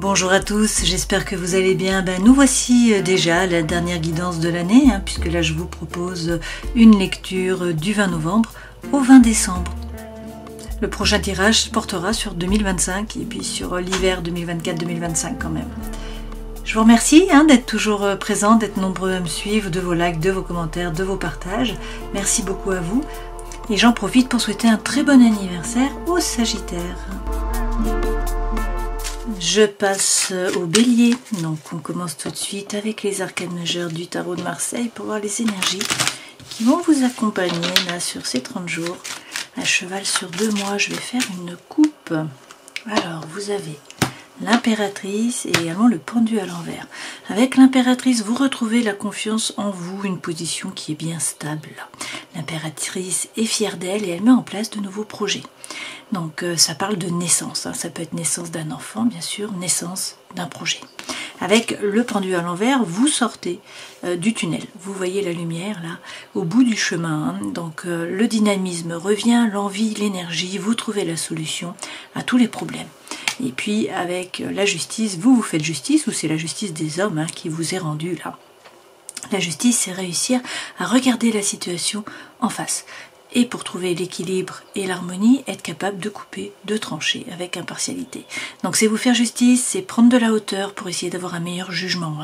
Bonjour à tous, j'espère que vous allez bien. Nous voici déjà à la dernière guidance de l'année, puisque là je vous propose une lecture du 20 novembre au 20 décembre. Le prochain tirage portera sur 2025 et puis sur l'hiver 2024-2025 quand même. Je vous remercie d'être toujours présent, d'être nombreux à me suivre, de vos likes, de vos commentaires, de vos partages. Merci beaucoup à vous. Et j'en profite pour souhaiter un très bon anniversaire aux Sagittaires. Je passe au Bélier, donc on commence tout de suite avec les arcanes majeurs du tarot de Marseille pour voir les énergies qui vont vous accompagner là sur ces 30 jours. À cheval sur 2 mois, je vais faire une coupe. Alors, vous avez l'impératrice et également le pendu à l'envers. Avec l'impératrice, vous retrouvez la confiance en vous, une position qui est bien stable. L'impératrice est fière d'elle et elle met en place de nouveaux projets. Donc ça parle de naissance, ça peut être naissance d'un enfant, bien sûr, naissance d'un projet. Avec le pendu à l'envers, vous sortez du tunnel. Vous voyez la lumière là, au bout du chemin. Donc le dynamisme revient, l'envie, l'énergie, vous trouvez la solution à tous les problèmes. Et puis avec la justice, vous faites justice, ou c'est la justice des hommes qui vous est rendue là. La justice, c'est réussir à regarder la situation en face. Et pour trouver l'équilibre et l'harmonie, être capable de couper, de trancher avec impartialité. Donc c'est vous faire justice, c'est prendre de la hauteur pour essayer d'avoir un meilleur jugement.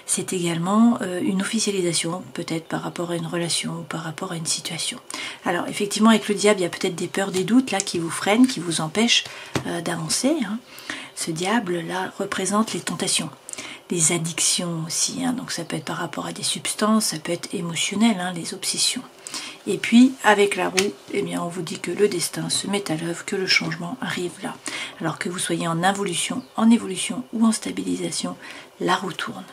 C'est également une officialisation, peut-être par rapport à une relation ou par rapport à une situation. Alors effectivement, avec le diable, il y a peut-être des peurs, des doutes là qui vous freinent, qui vous empêchent d'avancer. Ce diable là représente les tentations. Les addictions aussi, donc ça peut être par rapport à des substances, ça peut être émotionnel, les obsessions. Et puis, avec la roue, on vous dit que le destin se met à l'œuvre, que le changement arrive là. Alors que vous soyez en évolution ou en stabilisation, la roue tourne.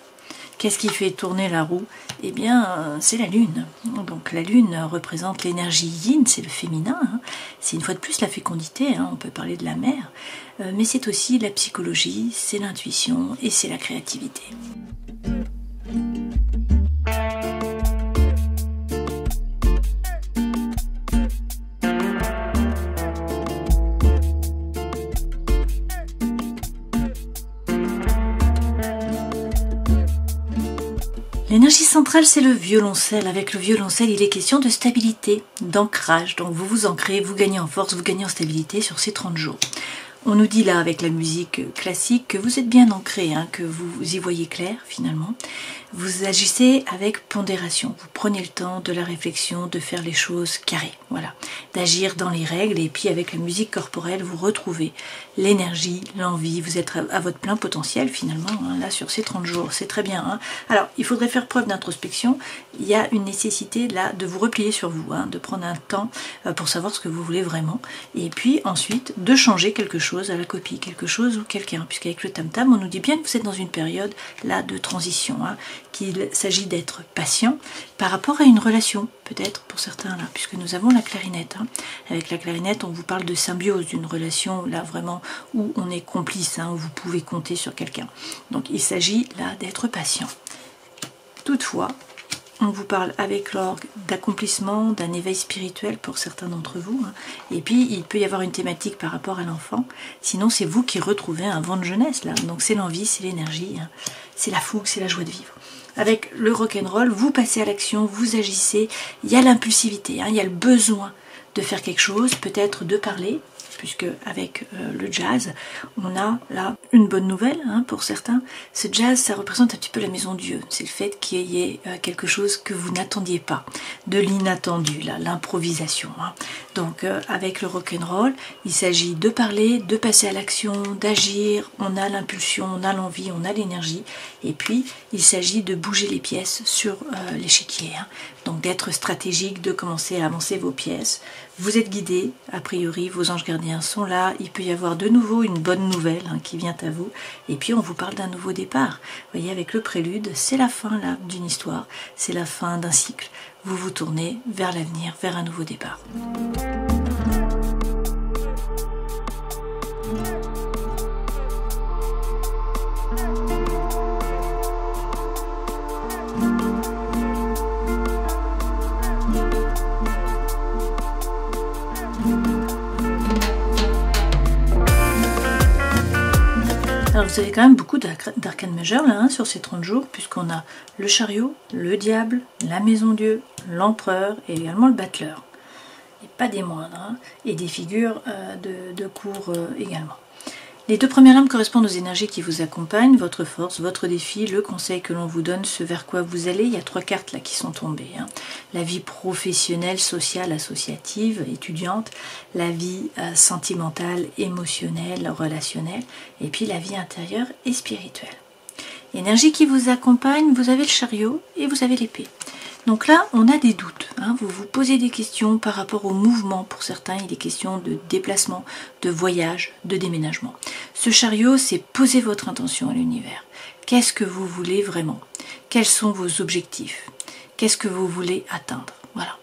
Qu'est-ce qui fait tourner la roue? C'est la lune. Donc la lune représente l'énergie yin, c'est le féminin. C'est une fois de plus la fécondité, on peut parler de la mère. Mais c'est aussi la psychologie, c'est l'intuition et c'est la créativité. L'énergie centrale, c'est le violoncelle. Avec le violoncelle, il est question de stabilité, d'ancrage. Donc vous vous ancrez, vous gagnez en force, vous gagnez en stabilité sur ces 30 jours. On nous dit là, avec la musique classique, que vous êtes bien ancré, que vous y voyez clair finalement. Vous agissez avec pondération. Vous prenez le temps de la réflexion, de faire les choses carrées. Voilà, d'agir dans les règles. Et puis avec la musique corporelle, vous retrouvez l'énergie, l'envie. Vous êtes à votre plein potentiel finalement, là sur ces 30 jours. C'est très bien. Alors, il faudrait faire preuve d'introspection. Il y a une nécessité là de vous replier sur vous, de prendre un temps pour savoir ce que vous voulez vraiment. Et puis ensuite, de changer quelque chose à la copie, quelque chose ou quelqu'un. Puisqu'avec le tam-tam, on nous dit bien que vous êtes dans une période là de transition, qu'il s'agit d'être patient par rapport à une relation, peut-être pour certains là, puisque nous avons la clarinette. Avec la clarinette, on vous parle de symbiose, d'une relation là vraiment où on est complice, où vous pouvez compter sur quelqu'un. Donc il s'agit là d'être patient. Toutefois, on vous parle avec l'orgue d'accomplissement, d'un éveil spirituel pour certains d'entre vous. Et puis, il peut y avoir une thématique par rapport à l'enfant. Sinon, c'est vous qui retrouvez un vent de jeunesse, là. Donc, c'est l'envie, c'est l'énergie, c'est la fougue, c'est la joie de vivre. Avec le rock'n'roll, vous passez à l'action, vous agissez. Il y a l'impulsivité, il y a le besoin de faire quelque chose, peut-être de parler, puisque avec le jazz, on a là une bonne nouvelle pour certains. Ce jazz, ça représente un petit peu la maison Dieu. C'est le fait qu'il y ait quelque chose que vous n'attendiez pas, de l'inattendu, l'improvisation. Donc avec le rock'n'roll, il s'agit de parler, de passer à l'action, d'agir. On a l'impulsion, on a l'envie, on a l'énergie. Et puis, il s'agit de bouger les pièces sur l'échiquier. Donc d'être stratégique, de commencer à avancer vos pièces. Vous êtes guidé, a priori, vos anges gardiens sont là. Il peut y avoir de nouveau une bonne nouvelle qui vient à vous. Et puis on vous parle d'un nouveau départ. Vous voyez, avec le prélude, c'est la fin là d'une histoire, c'est la fin d'un cycle. Vous vous tournez vers l'avenir, vers un nouveau départ. Alors vous avez quand même beaucoup d'arcanes majeures là, hein, sur ces 30 jours, puisqu'on a le chariot, le diable, la maison Dieu, l'empereur et également le battleur. Et pas des moindres, hein, et des figures de cours également. Les 2 premières lames correspondent aux énergies qui vous accompagnent, votre force, votre défi, le conseil que l'on vous donne, ce vers quoi vous allez. Il y a 3 cartes là qui sont tombées. Hein. La vie professionnelle, sociale, associative, étudiante, la vie sentimentale, émotionnelle, relationnelle, et puis la vie intérieure et spirituelle. L'énergie qui vous accompagne, vous avez le chariot et vous avez l'épée. Donc là, on a des doutes. Hein. Vous vous posez des questions par rapport au mouvement. Pour certains, il est question de déplacement, de voyage, de déménagement. Ce chariot, c'est poser votre intention à l'univers. Qu'est-ce que vous voulez vraiment? Quels sont vos objectifs? Qu'est-ce que vous voulez atteindre? Voilà.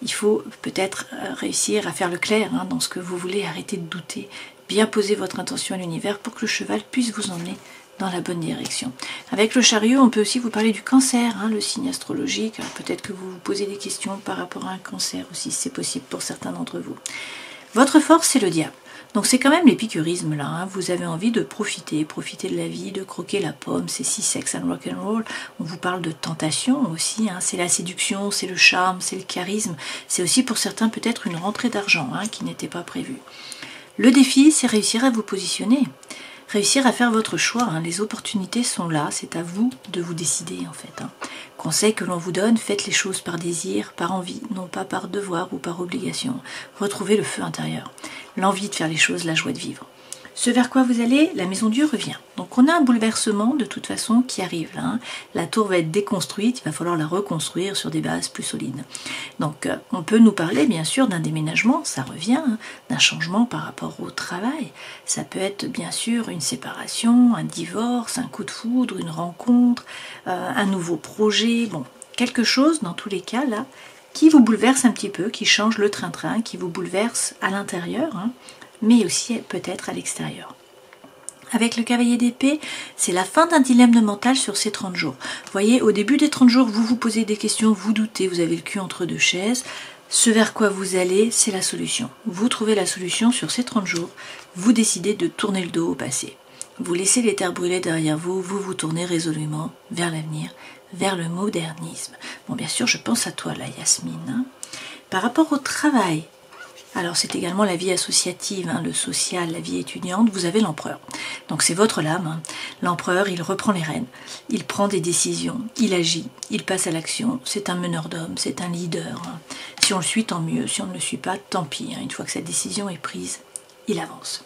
Il faut peut-être réussir à faire le clair hein, dans ce que vous voulez. Arrêter de douter. Bien poser votre intention à l'univers pour que le cheval puisse vous emmener dans la bonne direction. Avec le chariot, on peut aussi vous parler du cancer, hein, le signe astrologique. Peut-être que vous vous posez des questions par rapport à un cancer aussi, c'est possible pour certains d'entre vous. Votre force, c'est le diable. Donc c'est quand même l'épicurisme là, hein. Vous avez envie de profiter de la vie, de croquer la pomme, c'est si sex and rock and roll. On vous parle de tentation aussi, hein. C'est la séduction, c'est le charme, c'est le charisme. C'est aussi pour certains peut-être une rentrée d'argent hein, qui n'était pas prévue. Le défi, c'est réussir à vous positionner. Réussir à faire votre choix, hein. Les opportunités sont là, c'est à vous de vous décider en fait. Hein. Conseil que l'on vous donne, faites les choses par désir, par envie, non pas par devoir ou par obligation. Retrouvez le feu intérieur, l'envie de faire les choses, la joie de vivre. Ce vers quoi vous allez, la maison Dieu revient. Donc on a un bouleversement de toute façon qui arrive là. Hein. La tour va être déconstruite, il va falloir la reconstruire sur des bases plus solides. Donc on peut nous parler bien sûr d'un déménagement, ça revient, hein, d'un changement par rapport au travail. Ça peut être bien sûr une séparation, un divorce, un coup de foudre, une rencontre, un nouveau projet, bon, quelque chose dans tous les cas là qui vous bouleverse un petit peu, qui change le train-train, qui vous bouleverse à l'intérieur, hein, mais aussi peut-être à l'extérieur. Avec le cavalier d'épée, c'est la fin d'un dilemme mental sur ces 30 jours. Vous voyez, au début des 30 jours, vous vous posez des questions, vous doutez, vous avez le cul entre 2 chaises. Ce vers quoi vous allez, c'est la solution. Vous trouvez la solution sur ces 30 jours, vous décidez de tourner le dos au passé. Vous laissez les terres brûlées derrière vous, vous vous tournez résolument vers l'avenir, vers le modernisme. Bon, bien sûr, je pense à toi là, Yasmine. Hein. Par rapport au travail, alors c'est également la vie associative, hein, le social, la vie étudiante, vous avez l'empereur. Donc c'est votre lame. Hein. L'empereur, il reprend les rênes, il prend des décisions, il agit, il passe à l'action. C'est un meneur d'hommes, c'est un leader. Hein. Si on le suit, tant mieux. Si on ne le suit pas, tant pis. Hein. Une fois que cette décision est prise, il avance.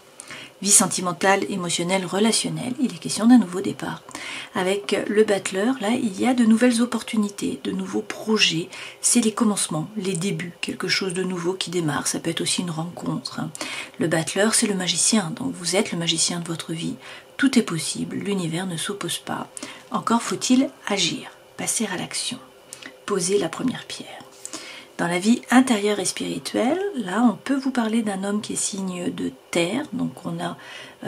Vie sentimentale, émotionnelle, relationnelle, il est question d'un nouveau départ. Avec le battleur, là, il y a de nouvelles opportunités, de nouveaux projets. C'est les commencements, les débuts, quelque chose de nouveau qui démarre. Ça peut être aussi une rencontre. Hein. Le battleur, c'est le magicien, donc vous êtes le magicien de votre vie. Tout est possible, l'univers ne s'oppose pas. Encore faut-il agir, passer à l'action, poser la première pierre. Dans la vie intérieure et spirituelle, là, on peut vous parler d'un homme qui est signe de terre. Donc on a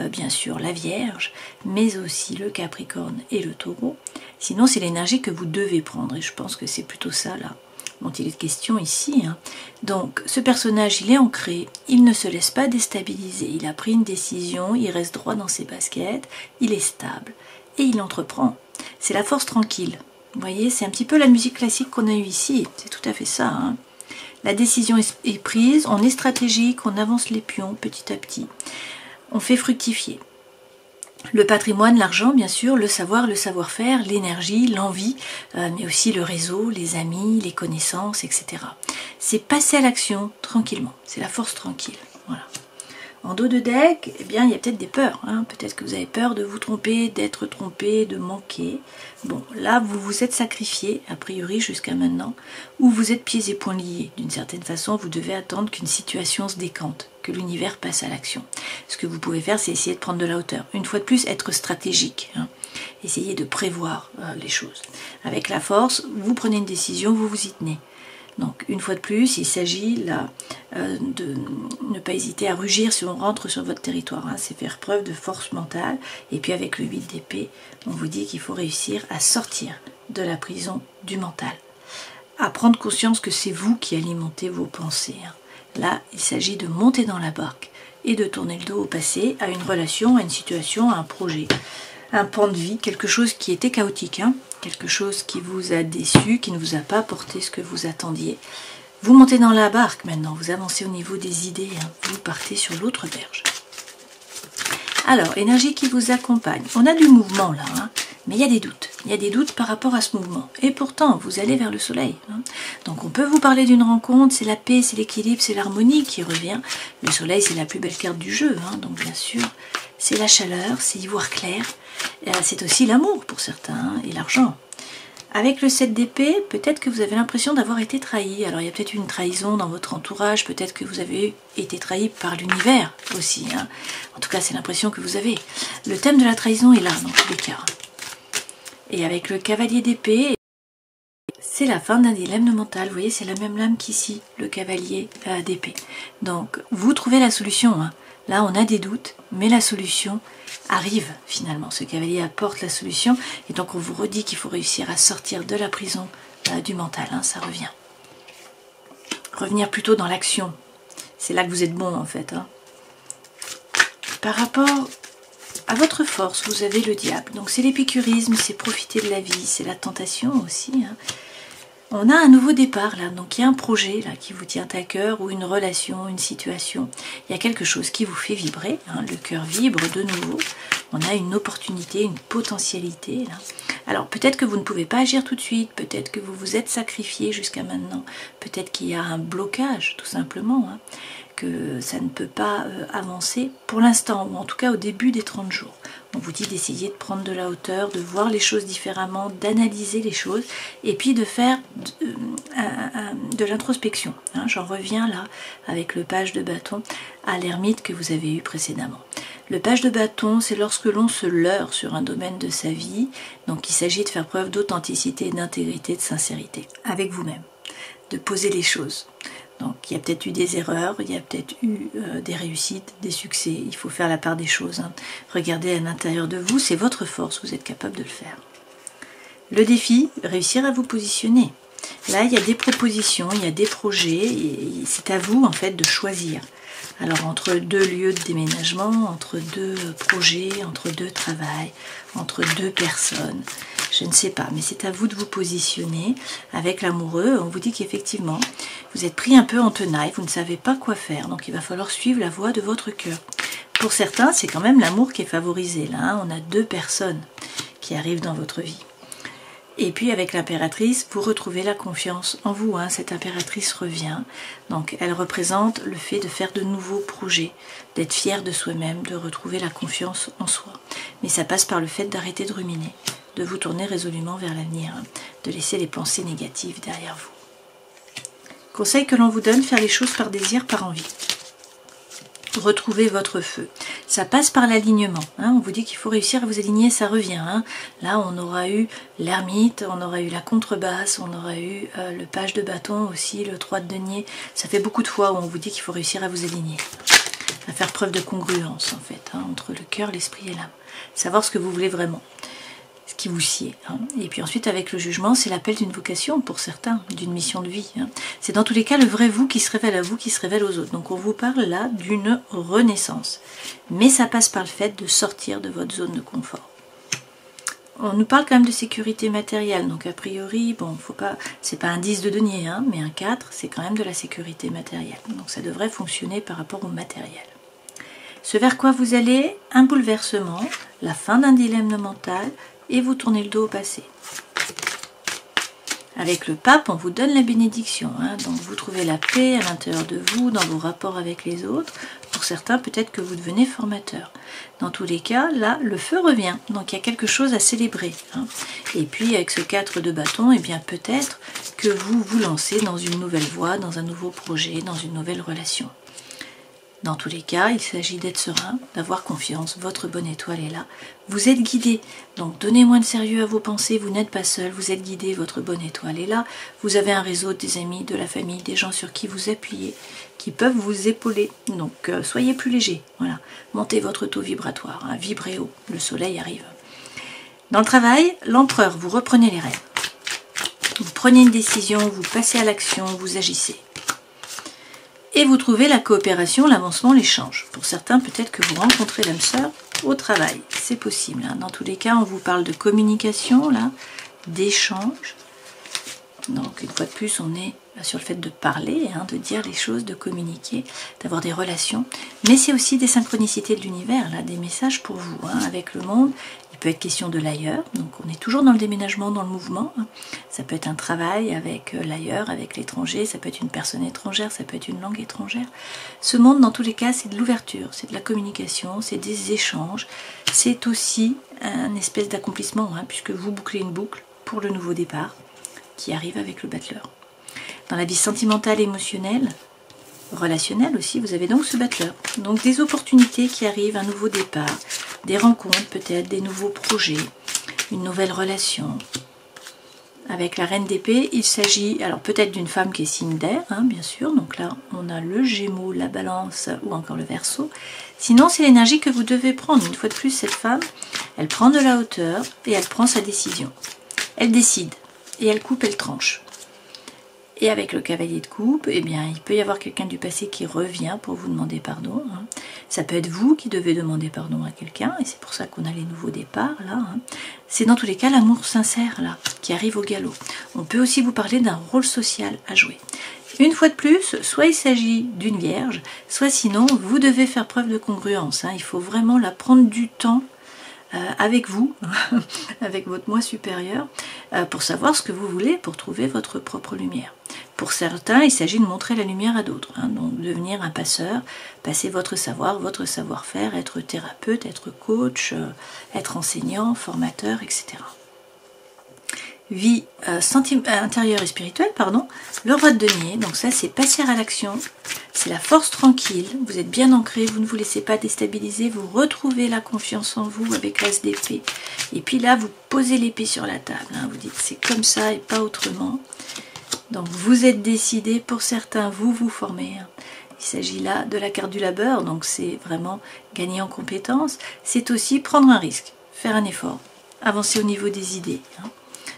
bien sûr la Vierge, mais aussi le Capricorne et le Taureau. Sinon, c'est l'énergie que vous devez prendre. Et je pense que c'est plutôt ça, là, dont il est question ici. Hein. Donc, ce personnage, il est ancré. Il ne se laisse pas déstabiliser. Il a pris une décision, il reste droit dans ses baskets. Il est stable. Et il entreprend. C'est la force tranquille. Vous voyez, c'est un petit peu la musique classique qu'on a eue ici. C'est tout à fait ça. Hein. La décision est prise, on est stratégique, on avance les pions petit à petit. On fait fructifier. Le patrimoine, l'argent, bien sûr, le savoir, le savoir-faire, l'énergie, l'envie, mais aussi le réseau, les amis, les connaissances, etc. C'est passer à l'action tranquillement. C'est la force tranquille. Voilà. En dos de deck, eh bien, il y a peut-être des peurs. Hein. Peut-être que vous avez peur de vous tromper, d'être trompé, de manquer. Bon, là, vous vous êtes sacrifié, a priori, jusqu'à maintenant, ou vous êtes pieds et poings liés. D'une certaine façon, vous devez attendre qu'une situation se décante, que l'univers passe à l'action. Ce que vous pouvez faire, c'est essayer de prendre de la hauteur. Une fois de plus, être stratégique. Hein. Essayez de prévoir les choses. Avec la force, vous prenez une décision, vous vous y tenez. Donc, une fois de plus, il s'agit là de ne pas hésiter à rugir si on rentre sur votre territoire. Hein. C'est faire preuve de force mentale. Et puis avec le 8 d'épée, on vous dit qu'il faut réussir à sortir de la prison du mental. À prendre conscience que c'est vous qui alimentez vos pensées. Hein. Là, il s'agit de monter dans la barque, et de tourner le dos au passé, à une relation, à une situation, à un projet, un pan de vie, quelque chose qui était chaotique, hein, quelque chose qui vous a déçu, qui ne vous a pas apporté ce que vous attendiez. Vous montez dans la barque maintenant, vous avancez au niveau des idées, hein, vous partez sur l'autre berge. Alors, énergie qui vous accompagne. On a du mouvement là, hein, mais il y a des doutes. Il y a des doutes par rapport à ce mouvement. Et pourtant, vous allez vers le soleil. Hein. Donc on peut vous parler d'une rencontre, c'est la paix, c'est l'équilibre, c'est l'harmonie qui revient. Le soleil, c'est la plus belle carte du jeu. Hein. Donc bien sûr, c'est la chaleur, c'est y voir clair. C'est aussi l'amour pour certains, hein, et l'argent. Avec le 7 d'épée, peut-être que vous avez l'impression d'avoir été trahi. Alors il y a peut-être une trahison dans votre entourage, peut-être que vous avez été trahi par l'univers aussi. Hein. En tout cas, c'est l'impression que vous avez. Le thème de la trahison est là, dans tous les cas. Et avec le cavalier d'épée, c'est la fin d'un dilemme mental. Vous voyez, c'est la même lame qu'ici, le cavalier d'épée. Donc, vous trouvez la solution. Hein. Là, on a des doutes, mais la solution arrive finalement. Ce cavalier apporte la solution. Et donc, on vous redit qu'il faut réussir à sortir de la prison du mental. Hein, ça revient. Revenir plutôt dans l'action. C'est là que vous êtes bon, en fait. Hein. Par rapport à votre force, vous avez le diable. Donc c'est l'épicurisme, c'est profiter de la vie, c'est la tentation aussi. Hein. On a un nouveau départ là, donc il y a un projet là qui vous tient à cœur, ou une relation, une situation. Il y a quelque chose qui vous fait vibrer, hein. Le cœur vibre de nouveau. On a une opportunité, une potentialité là. Alors peut-être que vous ne pouvez pas agir tout de suite, peut-être que vous vous êtes sacrifié jusqu'à maintenant, peut-être qu'il y a un blocage tout simplement, hein, que ça ne peut pas avancer pour l'instant, ou en tout cas au début des 30 jours. On vous dit d'essayer de prendre de la hauteur, de voir les choses différemment, d'analyser les choses, et puis de faire de l'introspection. Hein. J'en reviens là, avec le page de bâton, à l'ermite que vous avez eu précédemment. Le page de bâton, c'est lorsque l'on se leurre sur un domaine de sa vie, donc il s'agit de faire preuve d'authenticité, d'intégrité, de sincérité, avec vous-même, de poser les choses. Donc il y a peut-être eu des erreurs, il y a peut-être eu des réussites, des succès, il faut faire la part des choses. Hein. Regardez à l'intérieur de vous, c'est votre force, vous êtes capable de le faire. Le défi, réussir à vous positionner. Là, il y a des propositions, il y a des projets, et c'est à vous en fait de choisir. Alors entre deux lieux de déménagement, entre deux projets, entre deux travails, entre deux personnes, je ne sais pas, mais c'est à vous de vous positionner. Avec l'amoureux, on vous dit qu'effectivement, vous êtes pris un peu en tenaille, vous ne savez pas quoi faire, donc il va falloir suivre la voie de votre cœur. Pour certains, c'est quand même l'amour qui est favorisé. Là, hein, on a deux personnes qui arrivent dans votre vie. Et puis avec l'impératrice, vous retrouvez la confiance en vous. Hein. Cette impératrice revient. Donc elle représente le fait de faire de nouveaux projets, d'être fier de soi-même, de retrouver la confiance en soi. Mais ça passe par le fait d'arrêter de ruminer, de vous tourner résolument vers l'avenir, hein, de laisser les pensées négatives derrière vous. Conseil que l'on vous donne, faire les choses par désir, par envie. Retrouvez votre feu. Ça passe par l'alignement. Hein. On vous dit qu'il faut réussir à vous aligner, ça revient. Hein. Là, on aura eu l'ermite, on aura eu la contrebasse, on aura eu le page de bâton aussi, le 3 de denier. Ça fait beaucoup de fois où on vous dit qu'il faut réussir à vous aligner. À faire preuve de congruence, en fait, hein, entre le cœur, l'esprit et l'âme. Savoir ce que vous voulez vraiment, ce qui vous sied. Hein. Et puis ensuite, avec le jugement, c'est l'appel d'une vocation pour certains, d'une mission de vie. Hein. C'est dans tous les cas le vrai vous qui se révèle à vous, qui se révèle aux autres. Donc on vous parle là d'une renaissance. Mais ça passe par le fait de sortir de votre zone de confort. On nous parle quand même de sécurité matérielle. Donc a priori, bon, faut pas, c'est pas un 10 de denier, hein, mais un 4, c'est quand même de la sécurité matérielle. Donc ça devrait fonctionner par rapport au matériel. Ce vers quoi vous allez, un bouleversement, la fin d'un dilemme mental, et vous tournez le dos au passé. Avec le pape, on vous donne la bénédiction. Hein, donc vous trouvez la paix à l'intérieur de vous, dans vos rapports avec les autres. Pour certains, peut-être que vous devenez formateur. Dans tous les cas, là, le feu revient. Donc il y a quelque chose à célébrer. Hein. Et puis avec ce 4 de bâton, eh bien peut-être que vous vous lancez dans une nouvelle voie, dans un nouveau projet, dans une nouvelle relation. Dans tous les cas, il s'agit d'être serein, d'avoir confiance, votre bonne étoile est là. Vous êtes guidé, donc donnez moins de sérieux à vos pensées, vous n'êtes pas seul, vous êtes guidé, votre bonne étoile est là. Vous avez un réseau, des amis, de la famille, des gens sur qui vous appuyez, qui peuvent vous épauler. Donc soyez plus léger, voilà. Montez votre taux vibratoire, hein, vibrez haut, le soleil arrive. Dans le travail, l'empereur, vous reprenez les rênes. Vous prenez une décision, vous passez à l'action, vous agissez. Et vous trouvez la coopération, l'avancement, l'échange. Pour certains, peut-être que vous rencontrez l'âme sœur au travail. C'est possible. Hein. Dans tous les cas, on vous parle de communication, là, d'échange. Donc, une fois de plus, on est sur le fait de parler, hein, de dire les choses, de communiquer, d'avoir des relations. Mais c'est aussi des synchronicités de l'univers, là, des messages pour vous, hein, avec le monde. Il peut être question de l'ailleurs, donc on est toujours dans le déménagement, dans le mouvement. Hein. Ça peut être un travail avec l'ailleurs, avec l'étranger, ça peut être une personne étrangère, ça peut être une langue étrangère. Ce monde, dans tous les cas, c'est de l'ouverture, c'est de la communication, c'est des échanges. C'est aussi un espèce d'accomplissement, hein, puisque vous bouclez une boucle pour le nouveau départ qui arrive avec le battleur. Dans la vie sentimentale, émotionnelle, relationnelle aussi, vous avez donc ce battleur. Donc des opportunités qui arrivent, un nouveau départ, des rencontres peut-être, des nouveaux projets, une nouvelle relation. Avec la reine d'épée, il s'agit alors peut-être d'une femme qui est signe d'air, hein, bien sûr. Donc là, on a le Gémeaux, la Balance ou encore le Verseau. Sinon, c'est l'énergie que vous devez prendre. Une fois de plus, cette femme, elle prend de la hauteur et elle prend sa décision. Elle décide. Et elle coupe, elle tranche. Et avec le cavalier de coupe, eh bien, il peut y avoir quelqu'un du passé qui revient pour vous demander pardon. Hein. Ça peut être vous qui devez demander pardon à quelqu'un, et c'est pour ça qu'on a les nouveaux départs, là. Hein. C'est dans tous les cas l'amour sincère, là, qui arrive au galop. On peut aussi vous parler d'un rôle social à jouer. Une fois de plus, soit il s'agit d'une vierge, soit sinon, vous devez faire preuve de congruence. Hein. Il faut vraiment la prendre du temps avec vous, avec votre moi supérieur, pour savoir ce que vous voulez, pour trouver votre propre lumière. Pour certains, il s'agit de montrer la lumière à d'autres, hein, donc devenir un passeur, passer votre savoir, votre savoir-faire, être thérapeute, être coach, être enseignant, formateur, etc. Vie intérieure et spirituelle, pardon, le roi de denier, donc ça c'est passer à l'action, c'est la force tranquille, vous êtes bien ancré, vous ne vous laissez pas déstabiliser, vous retrouvez la confiance en vous avec l'as d'épée, et puis là vous posez l'épée sur la table, hein, vous dites c'est comme ça et pas autrement, donc vous êtes décidé, pour certains vous vous formez, hein. Il s'agit là de la carte du labeur, donc c'est vraiment gagner en compétences, c'est aussi prendre un risque, faire un effort, avancer au niveau des idées, hein.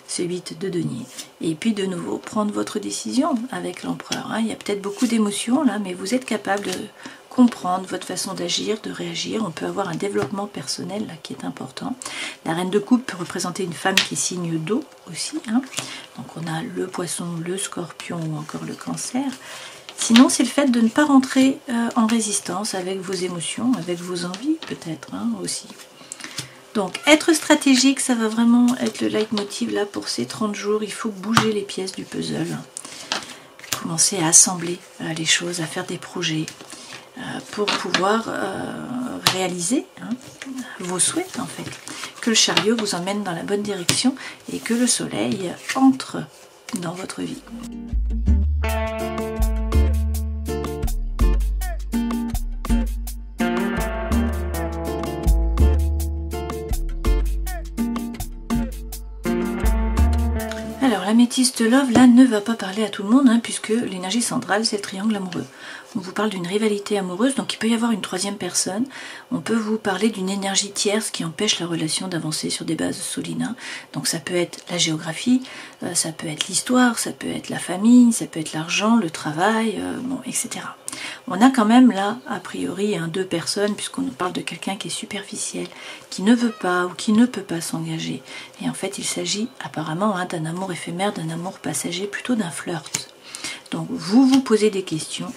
Ce 8 de denier. Et puis de nouveau, prendre votre décision avec l'empereur. Hein. Il y a peut-être beaucoup d'émotions là, mais vous êtes capable de comprendre votre façon d'agir, de réagir. On peut avoir un développement personnel là, qui est important. La reine de coupe peut représenter une femme qui est signe d'eau aussi. Hein. Donc on a le poisson, le scorpion ou encore le cancer. Sinon, c'est le fait de ne pas rentrer en résistance avec vos émotions, avec vos envies peut-être hein, aussi. Donc, être stratégique, ça va vraiment être le leitmotiv là pour ces 30 jours. Il faut bouger les pièces du puzzle. Commencer à assembler les choses, à faire des projets pour pouvoir réaliser hein, vos souhaits en fait. Que le chariot vous emmène dans la bonne direction et que le soleil entre dans votre vie. L'améthyste Love, là, ne va pas parler à tout le monde, hein, puisque l'énergie centrale, c'est le triangle amoureux. On vous parle d'une rivalité amoureuse, donc il peut y avoir une troisième personne. On peut vous parler d'une énergie tierce qui empêche la relation d'avancer sur des bases solides. Hein. Donc ça peut être la géographie, ça peut être l'histoire, ça peut être la famille, ça peut être l'argent, le travail, bon, etc. On a quand même là, a priori, hein, deux personnes, puisqu'on nous parle de quelqu'un qui est superficiel, qui ne veut pas ou qui ne peut pas s'engager. Et en fait, il s'agit apparemment hein, d'un amour éphémère, d'un amour passager, plutôt d'un flirt. Donc vous vous posez des questions,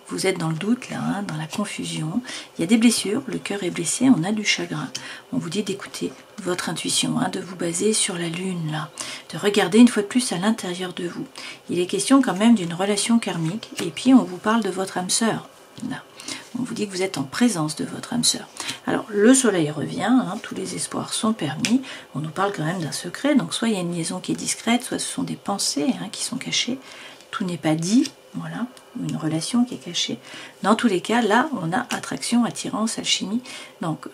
vous êtes dans le doute là, hein, dans la confusion, il y a des blessures, le cœur est blessé, on a du chagrin. On vous dit d'écouter votre intuition, hein, de vous baser sur la lune là, de regarder une fois de plus à l'intérieur de vous. Il est question quand même d'une relation karmique, et puis on vous parle de votre âme sœur. Là. On vous dit que vous êtes en présence de votre âme sœur. Alors le soleil revient, hein, tous les espoirs sont permis, on nous parle quand même d'un secret, donc soit il y a une liaison qui est discrète, soit ce sont des pensées hein, qui sont cachées, tout n'est pas dit, voilà, une relation qui est cachée. Dans tous les cas, là, on a attraction, attirance, alchimie. Donc,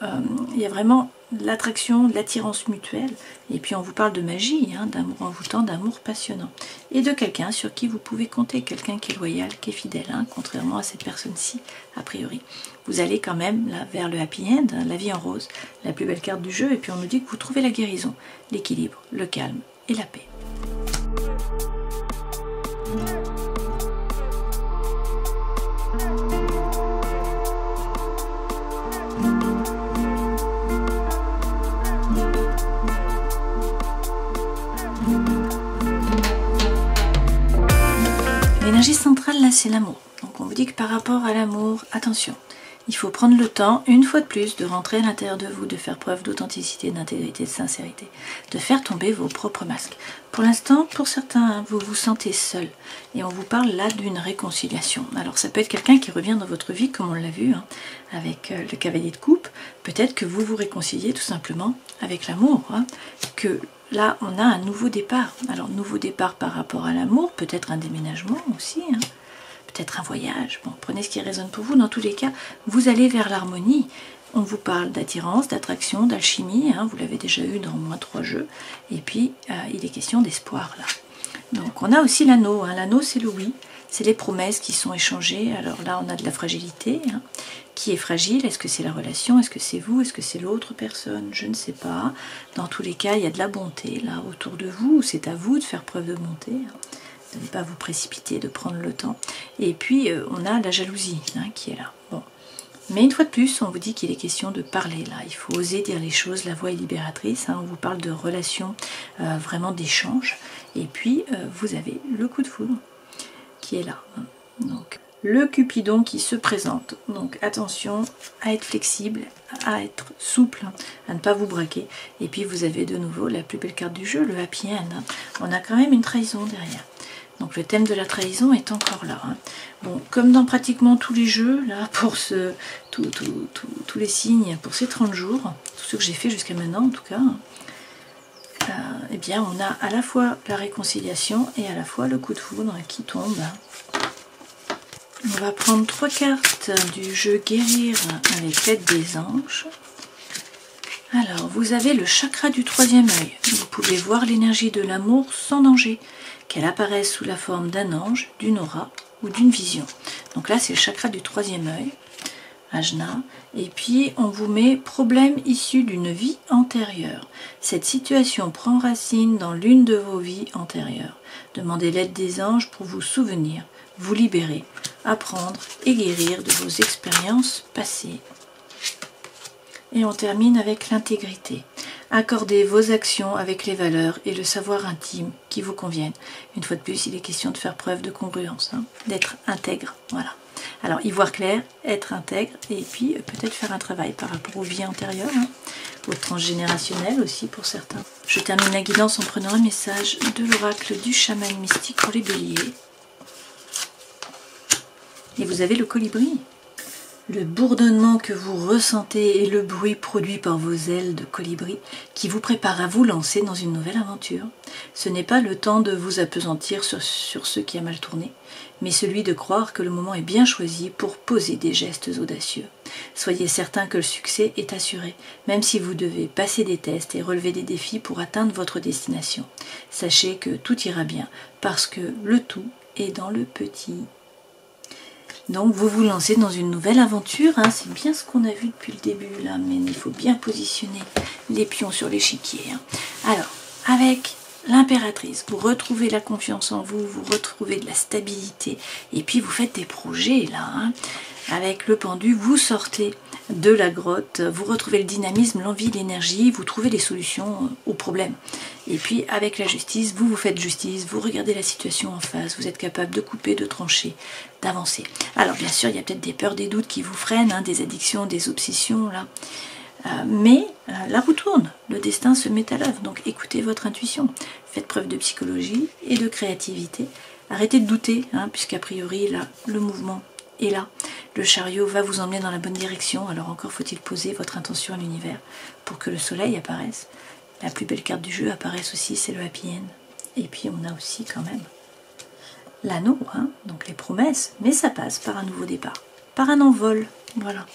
il y a vraiment l'attraction, l'attirance mutuelle. Et puis, on vous parle de magie, hein, d'amour envoûtant, d'amour passionnant. Et de quelqu'un sur qui vous pouvez compter, quelqu'un qui est loyal, qui est fidèle, hein, contrairement à cette personne-ci, a priori. Vous allez quand même là, vers le happy end, hein, la vie en rose, la plus belle carte du jeu. Et puis, on nous dit que vous trouvez la guérison, l'équilibre, le calme et la paix. L'énergie centrale, là, c'est l'amour. Donc on vous dit que par rapport à l'amour, attention, il faut prendre le temps, une fois de plus, de rentrer à l'intérieur de vous, de faire preuve d'authenticité, d'intégrité, de sincérité, de faire tomber vos propres masques. Pour l'instant, pour certains, hein, vous vous sentez seul. Et on vous parle là d'une réconciliation. Alors ça peut être quelqu'un qui revient dans votre vie, comme on l'a vu, hein, avec le cavalier de coupe. Peut-être que vous vous réconciliez tout simplement avec l'amour. Hein, que là, on a un nouveau départ. Alors, nouveau départ par rapport à l'amour, peut-être un déménagement aussi, hein. Peut-être un voyage, bon, prenez ce qui résonne pour vous. Dans tous les cas, vous allez vers l'harmonie. On vous parle d'attirance, d'attraction, d'alchimie, hein, vous l'avez déjà eu dans au moins 3 jeux. Et puis, il est question d'espoir là. Donc, on a aussi l'anneau. Hein. L'anneau, c'est le oui, c'est les promesses qui sont échangées. Alors là, on a de la fragilité. Hein. Qui est fragile? Est-ce que c'est la relation? Est-ce que c'est vous? Est-ce que c'est l'autre personne? Je ne sais pas. Dans tous les cas, il y a de la bonté là autour de vous. C'est à vous de faire preuve de bonté. Hein. De ne pas vous précipiter, de prendre le temps. Et puis, on a la jalousie hein, qui est là. Bon. Mais une fois de plus, on vous dit qu'il est question de parler là. Il faut oser dire les choses, la voix est libératrice. Hein. On vous parle de relations, vraiment d'échanges. Et puis, vous avez le coup de foudre qui est là. Hein. Donc, le Cupidon qui se présente. Donc, attention à être flexible, à être souple, hein, à ne pas vous braquer. Et puis, vous avez de nouveau la plus belle carte du jeu, le Happy End. Hein. On a quand même une trahison derrière. Donc le thème de la trahison est encore là. Hein. Bon, comme dans pratiquement tous les jeux, là, pour tous les signes, pour ces 30 jours, tous ceux que j'ai fait jusqu'à maintenant en tout cas, eh bien on a à la fois la réconciliation et à la fois le coup de foudre qui tombe. On va prendre 3 cartes du jeu Guérir avec l'aide des anges. Alors, vous avez le chakra du 3e œil. Vous pouvez voir l'énergie de l'amour sans danger, qu'elle apparaisse sous la forme d'un ange, d'une aura ou d'une vision. Donc là, c'est le chakra du 3e œil, Ajna. Et puis, on vous met problème issu d'une vie antérieure. Cette situation prend racine dans l'une de vos vies antérieures. Demandez l'aide des anges pour vous souvenir, vous libérer, apprendre et guérir de vos expériences passées. Et on termine avec l'intégrité. Accordez vos actions avec les valeurs et le savoir intime qui vous conviennent. Une fois de plus, il est question de faire preuve de congruence, hein, d'être intègre. Voilà. Alors, y voir clair, être intègre, et puis peut-être faire un travail par rapport aux vies antérieures, hein, au transgénérationnel aussi pour certains. Je termine la guidance en prenant un message de l'oracle du chaman mystique pour les béliers. Et vous avez le colibri. Le bourdonnement que vous ressentez est le bruit produit par vos ailes de colibri qui vous prépare à vous lancer dans une nouvelle aventure. Ce n'est pas le temps de vous appesantir sur ce qui a mal tourné, mais celui de croire que le moment est bien choisi pour poser des gestes audacieux. Soyez certain que le succès est assuré, même si vous devez passer des tests et relever des défis pour atteindre votre destination. Sachez que tout ira bien, parce que le tout est dans le petit. Donc vous vous lancez dans une nouvelle aventure, hein. C'est bien ce qu'on a vu depuis le début là, mais il faut bien positionner les pions sur l'échiquier. Hein. Alors, avec l'impératrice, vous retrouvez la confiance en vous, vous retrouvez de la stabilité, et puis vous faites des projets là. Hein. Avec le pendu, vous sortez de la grotte, vous retrouvez le dynamisme, l'envie, l'énergie, vous trouvez les solutions aux problèmes. Et puis avec la justice, vous faites justice, vous regardez la situation en face, vous êtes capable de couper, de trancher, d'avancer. Alors bien sûr, il y a peut-être des peurs, des doutes qui vous freinent, hein, des addictions, des obsessions là. Mais la roue tourne, le destin se met à l'œuvre, donc écoutez votre intuition, faites preuve de psychologie et de créativité, arrêtez de douter, hein, puisqu'a priori là, le mouvement est là, le chariot va vous emmener dans la bonne direction, alors encore faut-il poser votre intention à l'univers pour que le soleil apparaisse. La plus belle carte du jeu apparaisse aussi, c'est le Happy End. Et puis on a aussi quand même l'anneau, hein, donc les promesses, mais ça passe par un nouveau départ, par un envol. Voilà.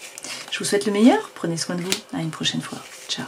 Je vous souhaite le meilleur, prenez soin de vous, à une prochaine fois. Ciao.